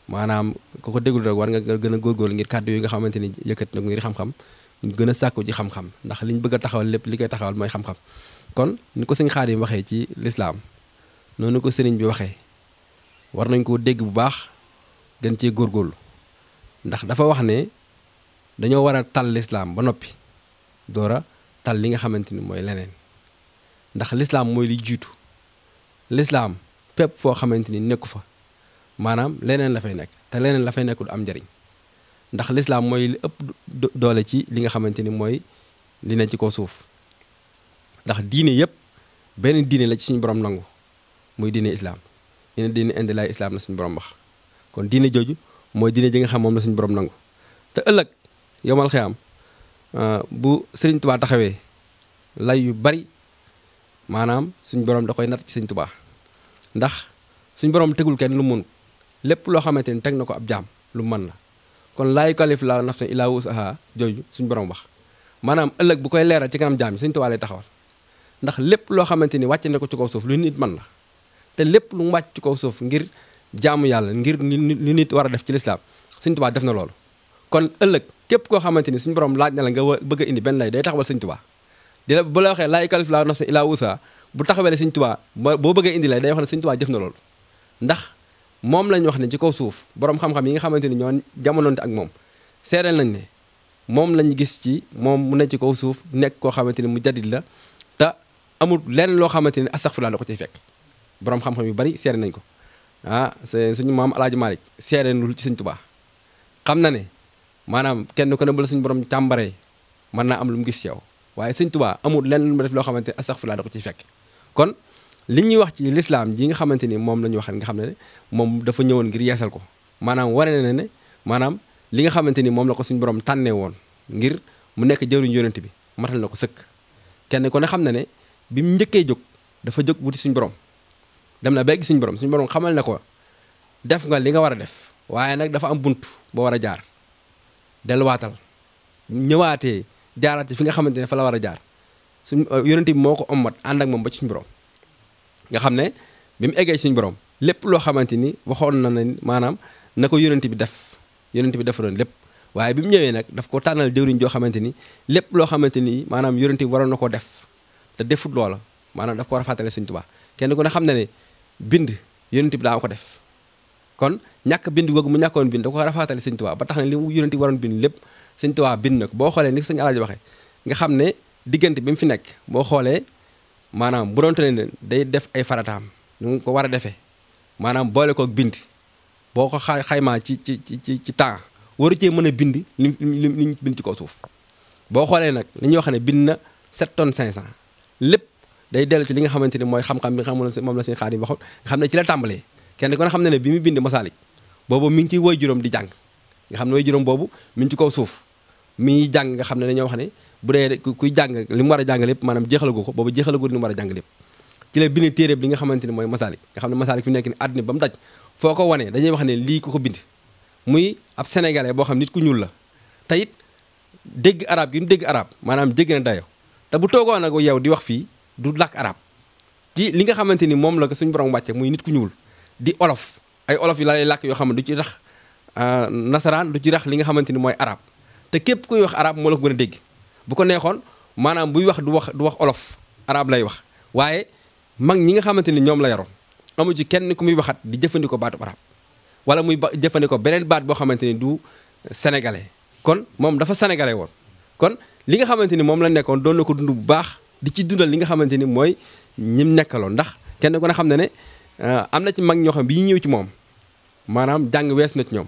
maanaam ku ko déglu rek war nga gën a góorgóorlu ngir kàddu yi nga xamante ni yëkkat na ngir xam-xam ñu gën a sàkku ci xam-xam ndax liñ bëgg a taxawal lépp li koy taxawal mooy xam-xam kon ni ko sëñ Xaadim waxee ci lislaam noonu ko sëriñ bi waxee war nañ koo dégg bu baax gën cee góorgóorlu ndax dafa wax ne dañoo war a tal lislaam ba noppi door a tal li nga xamante ni mooy leneen ndax lislaam mooy li jiitu lislaam fépp foo xamante ni nekku fa maanaam leneen la fay nekk te leneen la fay nekk du am njariñ ndax lislaam mooy li ëpp doole ci li nga xamante ni mooy li ne ci kaw suuf ndax diine yëpp benn diine la ci suñu borom nangu muy diine islaam ina diine indi laay islaam la suñu borom wax kon diine jooju mooy diine ji nga xam moom la suñu borom nangu te ëllëg yomal xiyaam bu Sëriñ Tuubaa taxawee lay yu bari maanaam suñu borom da koy natt ci Sëriñ Tuubaa ndax suñu borom tegul kenn lu mun lépp loo xamante ni teg na ko ab jaam lu mën la kon laa yukallifu llaahu nafsan illaa wus'ahaa jooju suñu borom wax maanaam ëllëg bu koy leeral ci kanam jaam yi Sëriñ Tuubaa lay taxawal ndax lépp loo xamante ni wàcc na ko ci kaw suuf lu nit mën la te lépp lu mu wàcc ci kaw suuf ngir jaamu yàlla ngir lu nit war a def ci lislaam Sëriñ Tuubaa def na loolu kon ëllëg képp koo xamante ni suñu borom laaj na la nga bëgg a indi benn lay day taxawal Sëriñ Tuubaa di la bu la waxee laa yukallifu llaahu nafsan illaa wus'ahaa bu taxawee Sëriñ Tuubaa boo bëggee indi lay day wax ne Sëriñ Tuubaa jëf na loolu ndax moom lañ wax ne ci kaw suuf borom xam-xam yi nga xamante ni ñoo jamonoonte ak moom seereel nañ ne moom lañ gis ci moom mu ne ci kaw suuf nekk koo xamante ni mu jadid la te amul lenn loo xamante ni astaxfirullah da ko ciy fekk borom xam-xam yu bari seere nañ ko suñu maam Alaaji Maalik seere lu ci Sëriñ Tuubaa xam na ne maanaam kenn ko ne bu la suñu borom càmbaree mën naa am lu mu gis ci yow waaye Sëriñ Tuubaa amul lenn lu mu def loo xamante ni astaxfirullah da ko ciy fekk kon li ñuy wax ci lislaam ji nga xamante ni moom la ñu wax nga xam ne moom dafa ñëwoon ngir yeesal ko maanaam waree na ne maanaam li nga xamante ni moom la ko suñu borom tànnee woon ngir mu nekk jëruñ yonent bi matal na ko sëkk kenn ko ne xam na ne bi mu njëkkee jóg dafa jóg wuti suñu borom dem na ba gis suñu borom xamal ne ko def nga li nga war a def waaye nag dafa am bunt ba war a jaar delluwaatal ñëwaatee jaaraat ci fi nga xamante ne fa la war a jaar suñ yonent bi moo ko ommat ànd ak moom ba ci suñu borom nga xam ne bi mu eggee suñu borom lépp loo xamante ni waxoon na ne maanaam na ko yonent bi def yonent bi defaroon lépp waaye bi mu ñëwee nag daf ko tànnal jëwriñ joo xamante ni lépp loo xamante ni maanaam yonent bi waroon na koo def te defut loola maanaam daf ko war a fàttale Sëñ Tuubaa kenn ku ne xam na ne bind yonent bi daa ko def kon ñàkk bind googu mu ñàkkoon bind da ko war a fàttale Sëñ Tuubaa ba tax na li mu yonent bi waroon bind lépp Sëñ Tuubaa bind na ko boo xoolee ni Sëñ Alaaji waxee nga xam ne diggante bi mu fi nekk boo xoolee maanaam bu doon te ne day def ay farataam ñu ngi ko war a defee maanaam boole koog bind boo ko xaymaa ci temps waru cee mën a bind li ñu bind ci kaw suuf boo xoolee nag li ñuy wax ne bind na 7 tonnes 500 lépp day dellu ci li nga xamante ni mooy xam-xam bi nga xam moom la Sëñ Xaadim waxoon nga xam ne ci la tàmbalee kenn ko ne xam ne bi mu bind Masaalik boobu mi ngi ci woy juróom di jàng nga xam ne woy juróom boobu mi ngi ci kaw suuf mi ngi jàng nga xam ne dañoo wax ne bu dee kuy jàng li mu war a jàng lépp maanaam jeexalagu ko boobu jeexalagu li mu war a jàng lépp ci la bind téere bi li nga xamante ni mooy Masaalik nga xam ne Masaalik fi nekk ni àddina ba mu daj foo ko wanee dañuy wax ne lii ku ko bind muy ab sénégalais boo xam nit ku ñuul la te it dégg arab gi mu dégg arab maanaam jégg na dayo te bu toogoon ak yow di wax fii du làkk arab ci li nga xamante ni moom la ko suñu borom wàcce muy nit ku ñuul di olof ay olof yi la lay làkk yoo xam ne du ci rax nasaraan du ci rax li nga xamante ni mooy arab te képp kuy wax arab moo la ko gën a dégg bu ko neexoon maanaam buy wax du wax olof arab lay wax waaye mag ñi nga xamante ni ñoom la yaroon amu ci kenn ku muy waxat di jëfandikoo baatu arab wala muy jëfandikoo beneen baat boo xamante ni du sénégalais kon moom dafa sénégalais woon kon li nga xamante ni moom la nekkoon doon na ko dund bu baax di ci dundal li nga xamante ni mooy ñim nekkaloon ndax kenn ku ne xam ne ne am na ci mag ñoo xam bi ñu ñëw ci moom maanaam jàng wees na ci ñoom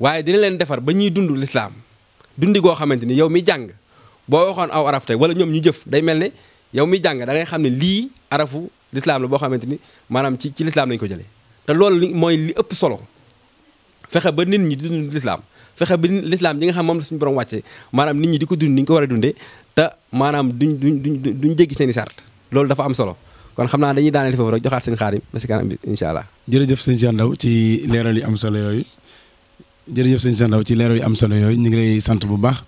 waaye dina leen defar ba ñuy dund lislaam dundi goo xamante ni yow mi jàng boo waxoon aw araf tey wala ñoom ñu jëf day mel ne yow mi jàng da ngay xam ne lii arafu lislaam la boo xamante ni maanaam ci lislaam lañu ko jëlee te loolu mooy li ëpp solo fexe ba nit ñi di dund lislaam fexe ba lislaam yi nga xam moom la suñu borom wàcce maanaam nit ñi di ko dund ni ñu ko war a dundee te maanaam duñ jéggi seen i sart loolu dafa am solo kon xam naa dañuy daaneel foofu rek joxaat seen Xaadim ba si kanam bi incha allah. jërëjëf sëñ Cheikh Ndaw ci leeral yi am solo yooyu jërëjëf sëñ Cheikh Ndaw ci leeral yi am solo yooyu ñu ngi lay sant bu baax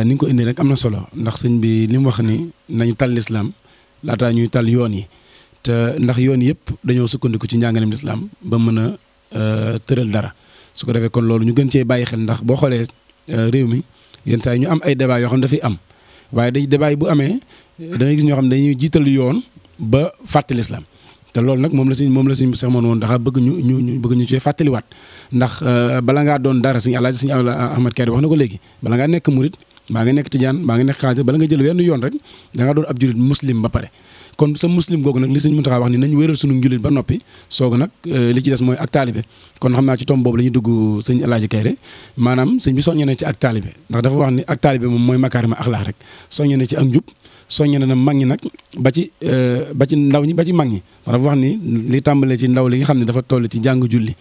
ni nga ko indi rek am na solo ndax sëñ bi li mu wax ni nañu tal lislaam laataa ñuy tal yoon yi te ndax yoon yëpp dañoo sukkandiku ci njàngaleem lislaam ba mën a tëral dara su ko defee kon loolu ñu gën cee bàyyi xel ndax boo xoolee réew mi yenn saa yi ñu am ay débat yoo xam ne dafay am waaye day débat yi bu amee da ngay gis ñoo xam ne dañuy jiital yoon ba fàtte lislaam te loolu nag moom la suñ Seex moon woon daxa bëgg ñu bëgg ñu cee fàttaliwaat ndax bala ngaa doon dara suñu Alaaji suñu Ahmad Kayre wax na ko léegi bala ngaa nekk murit baa nga nekk tijaan baa nga nekk xaadir bala nga jël wenn yoon rek da ngaa doon ab julit muslim ba pare kon sa muslim googu nag li sëñ Muntaxa wax ni nañ wéral sunu njulit ba noppi sooga nag li ci des mooy ak taalibe kon xam naa ci tomb boobu la ñuy dugg sëñ Alaaji Kayre maanaam sëñ bi soññe na ci ak taalibe ndax dafa wax ni ak taalibe moom mooy makaarima axlaax rek soññe na ci ak njub soññe na mag ñi nag ba ci ndaw ñi ba ci mag ñi dafa wax ni li tàmbalee ci ndaw li nga xam ne dafa toll ci jàng julli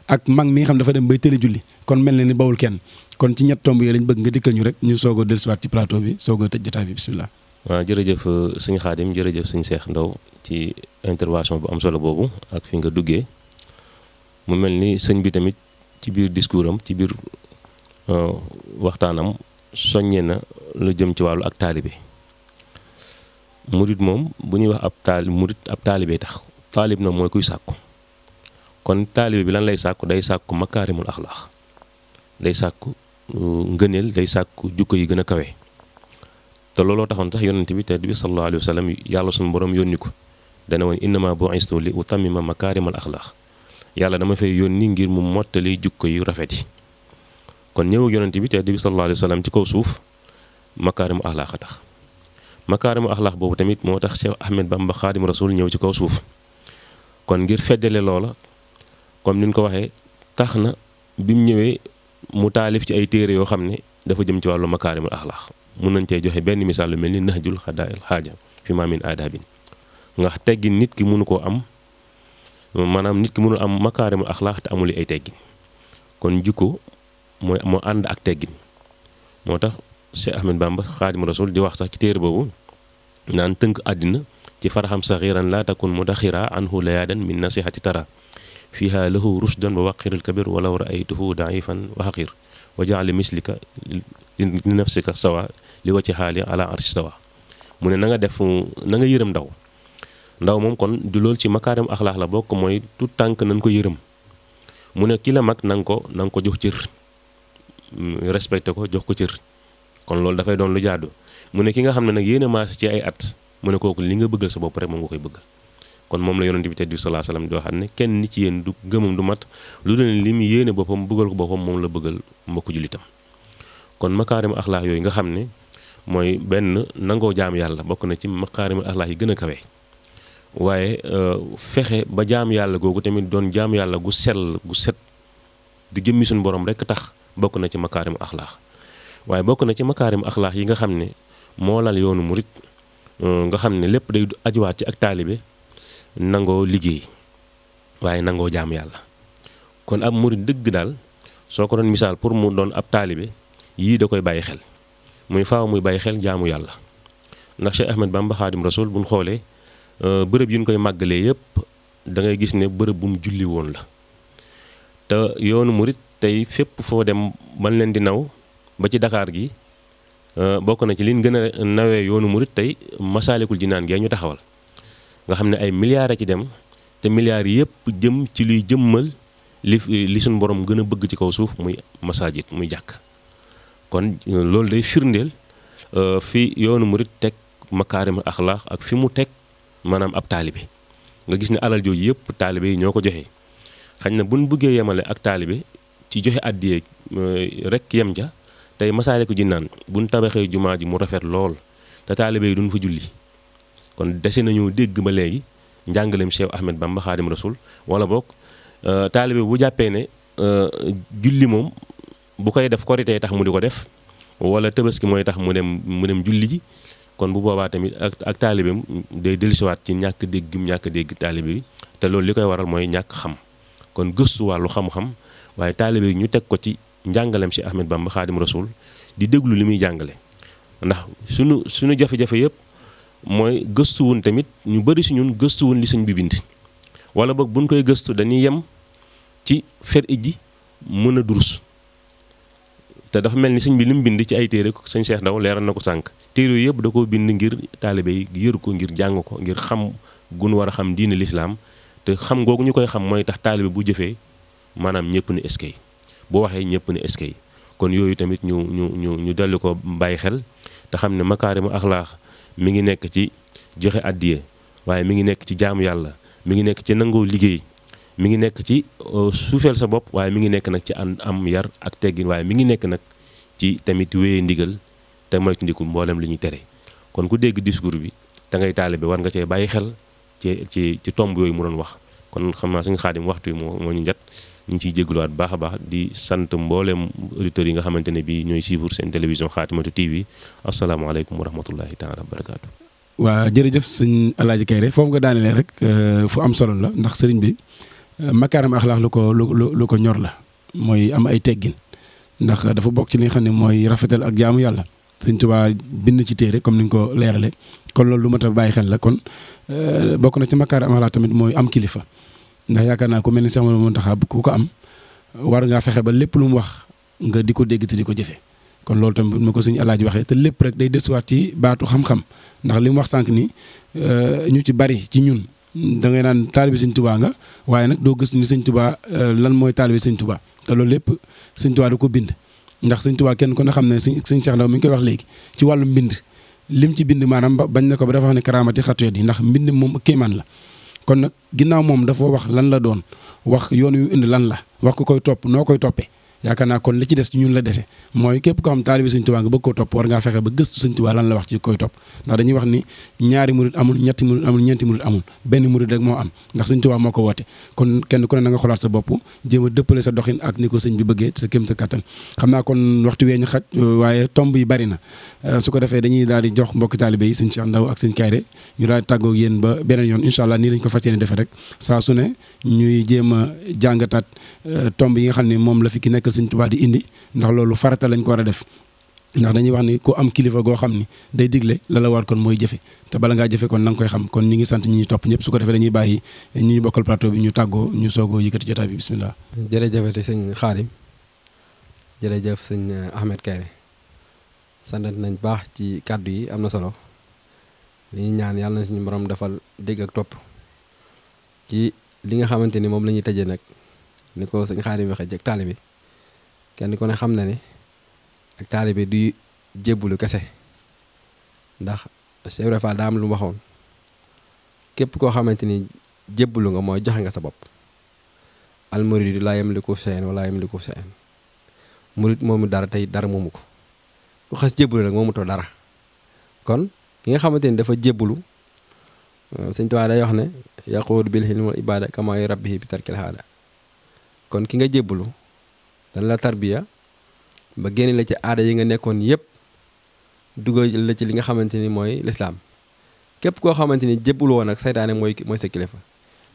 ak mag mi nga xam ne dafa dem bay tëli julli kon mel na ni bawul kenn kon ci ñett tomb yooyu lañ bëgg nga dikkal ñu rek ñu soog a dellusiwaat ci plateau bi soog a tëj jotaay bi bisimilah. waaw jërëjëf sëñ Xaadim jërëjëf sëñ Cheikh Ndaw ci intervention bu am solo boobu ak fi nga duggee mu mel ni sëñ bi tamit ci biir discours am ci biir waxtaanam soññee na lu jëm ci wàllu ak taalibe murit moom bu ñuy wax ab taalibe tax taalib na mooy kuy sàkku kon taalibe bi lan lay sàkku day sàkku makaarimul axlaax day sàkku ngëneel day sàkku jukko yi gën a kawe te looloo taxoon sax yonent bi te bi sallallahu alayhi wa sallam yàlla suñu borom yónni ko dana woon innama bu'istu li utammima makaarimal axlaax yàlla dama fay yónni ngir mu mottali jukko yu rafet yi kon ñëw yonent bi te bi sallallahu alayhi wa sallam ci kaw suuf makaarimu axlaax a tax makaarimu axlaax boobu tamit moo tax Cheikh Ahmed Bamba Xaadim Rasul ñëw ci kaw suuf kon ngir feddale loola comme ni ñu ko waxee tax na bi mu ñëwee mu taalif ci ay téere yoo xam ne dafa jëm ci wàllu makaarimul axlaax mun nañ cee joxe benn misaal lu mel ni nahjul xadaa'il xaaja fi ma min aadaabin nga teggin nit ki mënu koo am maanaam nit ki mënul am makaarimul axlaax te amul ay teggin kon jikko moo ànd ak teggin moo tax Cheikh Ahmed Bamba Xaadim Rasul di wax sax ci téere boobu naan tënk àddina ci faraxam saxiran laa takun mudaxira anhu layaadan min nasihati tara fiha lahu rushdan wa waqiril kabir walaw raaytuhu daifan wa xaqir wa jaali mislika li nafsika sawa li wacci xaali ala arsi sawa mu ne na nga def na nga yërëm ndaw moom kon du loolu ci makaarim axlaax la bokk mooy tout tànk nañ ko yërëm mu ne ki la mag na nga ko jox cër respecté ko jox ko cër kon loolu dafay doon lu jaadu mu ne ki nga xam ne nag yéen a maas ci ay at mu ne kooku li nga bëggal sa bopp rek moom nga koy bëggal kon moom la yonent bi tedd bi sallallahu alayhi wasallam di waxaat ne kenn nit ci yéen du gëmam du mat lu dul li mu yéene boppam bëggal ko boppam moom la bëggal mbokku jullitam kon makaarim axlaax yooyu nga xam ne mooy benn nangoo jaam yàlla bokk na ci makaarim axlaax yi gën a kawe waaye fexe ba jaam yàlla googu tamit doon jaam yàlla gu sell gu set di jëmmi suñu borom rek tax bokk na ci makaarim axlaax waaye bokk na ci makaarim axlaax yi nga xam ne moo lal yoonu murit nga xam ne lépp day ajuwaat ci ak taalibe nangoo liggéey waaye nangoo jaam yàlla kon ab murit dëgg daal soo ko doon misaal pour mu doon ab taalibe yii da koy bàyyi xel muy faaw muy bàyyi xel jaamu yàlla ndax Cheikh Ahmed Bamba Xaadim Rasul buñ xoolee bërëb yi ñu koy màggalee yépp da ngay gis ne bërëb bu mu julli woon la te yoonu murit tey fépp foo dem man leen di naw ba ci Dakar gi bokk na ci liñ gën a nawee yoonu murit tey Masaalikul Jinaan gee ñu taxawal nga xam ne ay milliards a ci dem te milliards yépp jëm ci luy jëmmal li suñ borom gën a bëgg ci kaw suuf muy masaajid muy jàkk kon loolu day firndeel fi yoonu murit teg makaarim axlaax ak fi mu teg maanaam ab taalibe nga gis ne alal jooju yëpp taalibe yi ñoo ko joxe xañ na buñ bëggee yemale ak taalibe ci joxe àddiyee rek yem ja tey Masaalikul Jinaan buñ tabaxee jumaa ji mu rafet lool te taalibe yi duñ fa julli kon dese nañu dégg ba léegi njàngaleem Cheikh Ahmed Bamba Xaadim Rasul wala boog taalibe bu jàppee ne julli moom bu koy def korité tax mu di ko def wala tabaski mooy tax mu dem julli ji kon bu boobaa tamit ak taalibeem day dellusiwaat ci ñàkk dégg taalibe bi te loolu li koy waral mooy ñàkk xam kon gëstu wàllu xam-xam waaye taalibe yi ñu teg ko ci njàngaleem Cheikh Ahmed Bamba Xaadim Rasul di déglu li muy jàngale ndax suñu jafe-jafe yëpp mooy gëstuwun tamit ñu bari si ñun gëstuwun li sëñ bi bind wala boog buñ koy gëstu dañuy yem ci fer ijji mën a durus te dafa mel ni sëñ bi li mu bind ci ay téere sëñ Cheikh Ndaw leeral na ko sànq téere yooyu yëpp da koo bind ngir taalibe yi yër ko ngir jàng ko ngir xam gun war a xam diine lislaam te xam googu ñu koy xam mooy tax taalibe bu jëfee maanaam ñëpp ne eskay bu waxee ñëpp ne eskay kon yooyu tamit ñu dellu ko bàyyi xel te xam ne makaarimu axlaax mi ngi nekk ci joxe àddiya waaye mi ngi nekk ci jaamu yàlla mi ngi nekk ci nangoo liggéey mi ngi nekk ci suufeel sa bopp waaye mi ngi nekk nag ci am yar ak teggin waaye mi ngi nekk nag ci tamit wéye ndigal te moytu ndiku mboolem li ñuy tere kon ku dégg discours bi da ngay taalibe war nga cee bàyyi xel ci tomb yooyu mu doon wax kon xam naa suñu Xaadim waxtu yi moo ñu njat ñu ngi ciy jégaluwaat baax a baax di sant mboolem auditeurs yi nga xamante ne bii ñooy suivre seen télévision Xaatimatu TV asalaamaaleykum wa rahmatullahi taala wa barakaatu. waa jërëjëf sëñ Alaaji Kayre foofu nga daanelee rek fu am solo la ndax sëriñ bi makaaram axlaax lu ko ñor la mooy am ay teggin ndax dafa bokk ci li nga xam ne mooy rafetal ak jaamu yàlla sëñ Tuubaa bind ci téere comme ni nga ko leerale kon loolu lu mat a bàyyi xel la kon bokk na ci makaaram axlaax tamit mooy am kilifa ndax yaakaar naa ko mel ni Seex Mamadu Muntaxa ku ko am war ngaa fexe ba lépp lu mu wax nga di ko dégg te di ko jëfe kon loolu tamit ma ko sëñ Alaaji waxee te lépp rek day desuwaat ci baatu xam-xam ndax li mu wax sànq ni ñu ci bari ci ñun da ngay naan taalibe sëñ Tuubaa nga waaye nag doo gis ni sëñ Tuubaa lan mooy taalibe sëñ Tuubaa te loolu lépp sëñ Tuubaa da ko bind ndax sëñ Tuubaa kenn ko na xam ne sëñ Cheikh Ndaw mi ngi koy wax léegi ci wàllu mbind lim ci bind maanaam bañ na ko ba dafa wax ne karaamati xatuyat yi ndax mbind moom kéemaan la kon nag ginnaaw moom dafa wax lan la doon wax yoon yu indi lan la wax ko koy topp noo koy toppee yaakaar naa kon li ci des ci ñun la dese mooy képp ko xam taalibe sëñ Tuubaa nga bëgg koo topp war ngaa fexe ba gëstu sëñ Tuubaa lan la wax ci koy topp ndax dañuy wax ni ñaari murit amul ñetti murit amul ñeenti murit amul benn murit rek moo am ndax sëñ Tuubaa moo ko woote kon kenn ku ne na nga xolaat sa bopp jéem a dëppale sa doxin ak ni ko sëñ bi bëggee sa kéem sa kattan xam naa kon waxtu wee ñu xaj waaye tomb yi bari na su ko defee dañuy daal di jox mbokki taalibe yi sëñ Cheikh Ndaw ak sëñ Kayre ñu daal di tàggoo yéen ba beneen yoon incha allah nii lañ ko fas yéene defee rek saa su ne ñuy jéem a jàngataat tomb yi nga xam ne moom la fi ki nekkal sëñ Tuubaa di indi ndax loolu farata lañ ko war a def ndax dañuy wax ni ku am kilifa goo xam ni day digle la la war kon mooy jëfe te bala ngaa jëfe kon na nga koy xam kon ñu ngi sant ñi topp ñëpp su ko defee dañuy bàyyi ñu bokkal plateau bi ñu tàggoo ñu soogoo yëkkati jotaay bi bismillah. jërëjëfati sëñ Xaadim jërëjëf sëñ Ahmed Kayre sant nañ baax ci kàddu yi am na solo li ñuy ñaan yàlla na suñu borom defal dégg ak topp ci li nga xamante ni moom la ñuy tëjee nag ni ko sëñ Xaadim waxee jëkk taalibe bi kenn ku ne xam na ne ak taalibe du jébbalu kese ndax Cheikh Ibra Fall daa am lu mu waxoon képp koo xamante ni jébbalu nga mooy joxe nga sa bopp al muridu laa yamliku shay'an wala yamliku shay'an murid moomu dara tey dara moomu ko ku xas jébbalu nag moomu too dara kon ki nga xamante ni dafa jébbalu Sëñ Tuubaa day wax ne yaquudu bil hilmi wal ibaada kama rabbihi bi tarkil haada kon ki nga jébbalu dana la tarbiya ba génne la ci aada yi nga nekkoon yépp dugal la ci li nga xamante ni mooy lislaam képp koo xamante ni jébbalu woon ak saytaane mooy sa kilifa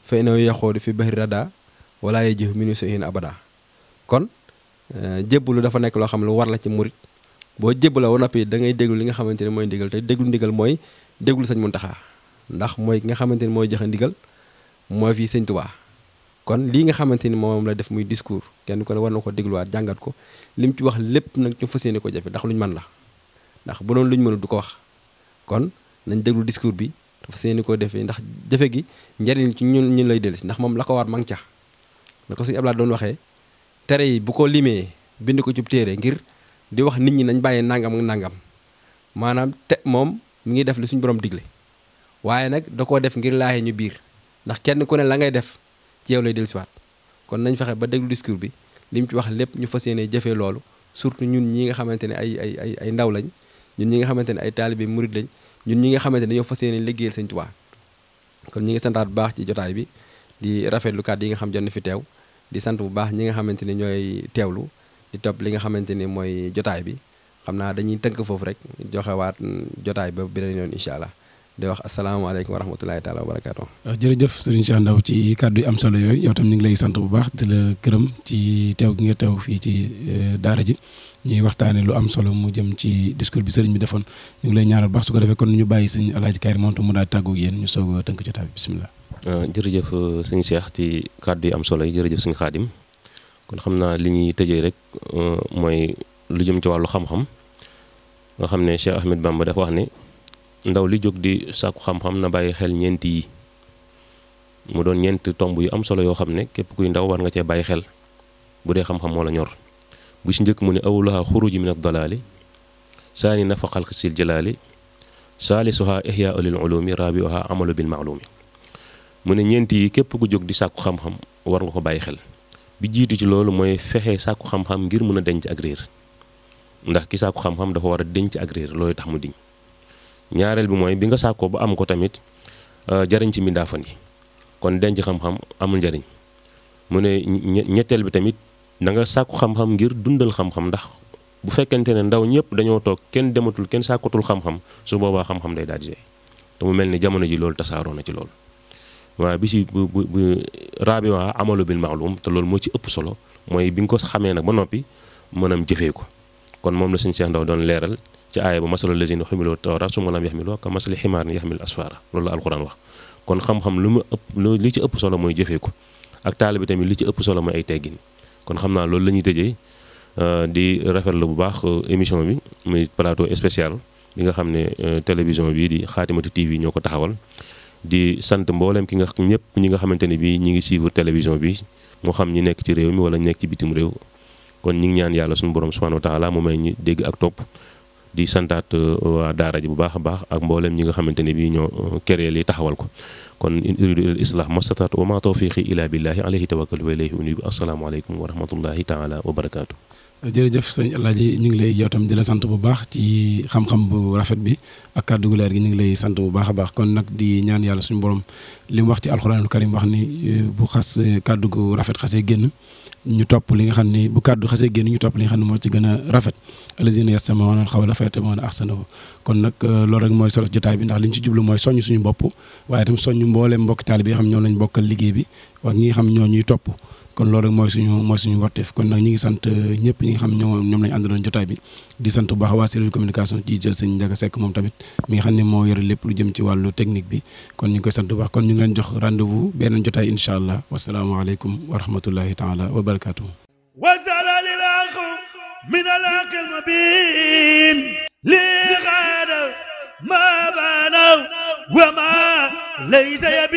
fa innahu yaxuudu fi bahri rada wala yajihu minu suhin abada kon jébbalu dafa nekk loo xam ne lu war la ci murit boo jébbaloo ba noppi da ngay déglu li nga xamante ni mooy ndigal te déglu ndigal mooy déglu Sëñ Muntaxa ndax mooy ki nga xamante ni mooy joxe ndigal mooy fii Sëñ Tuubaa kon lii nga xamante ni moom la def muy discours kenn ko ne war na ko dégluwaat jàngat ko lim ci wax lépp nag ñu fas yéene ko jafe ndax luñ mën la ndax bu doon luñ mënul du ko wax kon nañ déglu discours bi dafa yéene koo defee ndax jafe gi njariñ ci ñun lay dellusi ndax moom la ko war ma ngi ca na ko Sëñ Abdou Lahad doon waxee tere yi bu ko limee bind ko ci téere ngir di wax nit ñi nañ bàyyi nangam ak nangam maanaam te moom mi ngi def li suñu borom digle waaye nag da koo def ngir laaxee ñu biir ndax kenn ku ne la ngay def ci yow lay dellusiwaat kon nañ fexe ba déglu discours bi li mu ci wax lépp ñu fas yéene jëfee loolu surtout ñun ñi nga xamante ne ay ndaw lañ ñun ñi nga xamante ne ay taalibe murid lañ ñun ñi nga xamante ne dañoo fas yéene liggéeyal Sëñ Tuubaa kon ñi ngi santaat bu baax ci jotaay bi di rafetlu kàddu yi nga xam jot na fi teew di sant bu baax ñi nga xamante ni ñooy teewlu di topp li nga xamante ni mooy jotaay bi xam naa dañuy tënk foofu rek joxewaat jotaay ba beneen yoon incha allah di wax asalaamaaleykum wa rahmatulahi taala wa barakaatu. jërëjëf Serigne Cheikh Ndaw ci kàddu yi am solo yooyu yow tam ñu ngi lay sant bu baax di la gërëm ci teew gi nga teew fii ci daara ji ñuy waxtaane lu am solo mu jëm ci discours bi Serigne bi defoon ñu ngi lay ñaaral baax su ko defee kon ñu bàyyi Serigne Alaaji Karim moom tam mu daal tàggu ak yéen ñu soog a tënk jotaay bi bisimilah. jërëjëf Serigne Cheikh ci kàddu yi am solo yi jërëjëf Serigne Khadim kon xam naa li ñuy tëjee rek mooy lu jëm ci wàllu xam-xam nga xam ne Cheikh Ahmed Bamba dafa wax ne ndaw li jóg di sàkku xam-xam na bàyyi xel ñeent yi mu doon ñeent tomb yu am solo yoo xam ne képp kuy ndaw war nga cee bàyyi xel bu dee xam-xam moo la ñor bu si njëkk mu ne awlaha xuruji min ad-dalaali saani nafa xalq sil jalaali saalisuha ihyaa lil ulumi rabiuha amalu bil maalumi mu ne ñeent yi képp ku jóg di sàkku xam-xam war nga ko bàyyi xel bi jiitu ci loolu mooy fexe sàkku xam-xam ngir mën a denc ak réer ndax ki sàkku xam-xam dafa war a denc ak réer loolu tax mu diñ ñaareel bi mooy bi nga sàkkoo ba am ko tamit jariñ ci mbindaafan yi kon denc xam-xam amul njariñ mu ne ñetteel bi tamit da nga sàkku xam-xam ngir dundal xam-xam ndax bu fekkente ne ndaw ñëpp dañoo toog kenn dematul kenn sàkkatul xam-xam su boobaa xam-xam day daal di dee te mu mel ni jamono ji loolu tasaaroo na ci loolu waaye bi si bu raabi waa amalu bil maalum te loolu moo ci ëpp solo mooy bi nga ko xamee nag ba noppi mënam jëfee ko kon moom la Sëñ Cheikh Ndaw doon leeral ci aaya ba masalul lazina xumilu tawraat summa lam yaxmiluha ka masali ximaarin yaxmil asfara loolu la alxuraan wax kon xam-xam li ci ëpp solo mooy jëfee ko ak taalibe bi tamit li ci ëpp solo mooy ay teggin kon xam naa loolu la ñuy tëjee di rafetlu bu baax émission bi muy plateau spécial bi nga xam ne télévision bii di Xaatimatu TV ñoo ko taxawal di sant mboolem ki nga ñëpp ñi nga xamante ne bii ñi ngi suivre télévision bi moo xam ñi nekk ci réew mi wala nekk ci bitim réew kon ñi ngi ñaan yàlla suñu borom subhanahu wa taala mu may ñu dégg ak topp di santaat waa daara ji bu baax a baax ak mboolem ñi nga xamante ne bii ñoo créé li taxawal ko kon in uridu ilal islah mastataatu wa ma tawfiqi ila billahi alayhi tawakkaltu wa ilayhi unibu assalaamu aleykum wa rahmatullahi taala wa barakaatu. jërëjëf sëñ Alaaji ñu ngi lay yow tam di la sant bu baax ci xam-xam bu rafet bi ak kàddu gu leer gi ñu ngi lay sant bu baax a baax kon nag di ñaan yàlla suñu borom li mu wax ci alxuraanul karim wax ni bu xas kàddu gu rafet xasee génn ñu topp li nga xam ni bu kàddu xasee génn ñu topp li nga xam ne moo ci gën a rafet allazina yastami'una al-qawla fayattabi'una ahsanahu kon nag loolu rek mooy solo jotaay bi ndax li ñu ci jublu mooy soññ suñu bopp waaye itam soññ mbooleem mbokki taalibe bi nga xam ñoo lañ bokkal liggéey bi ak ñi nga xam ñoo ñuy topp kon loolu rek mooy suñu warteef kon nag ñi ngi sant ñëpp ñi nga xam ñoom lañu àndaloon jotaay bi di sant bu baax waa cellule communication ci jël sëñ Ndiaga Seck moom tamit mi nga xam ne moo yore lépp lu jëm ci wàllu technique bi kon ñu ngi koy sant bu baax kon ñu ngi leen jox rendez-vous beneen jotaay incha allah wasalaamaaleykum wa rahmatullahi taala wa barakatuh وزال للأخ من الأخ المبين لغاد ما بانوا وما ليس يبين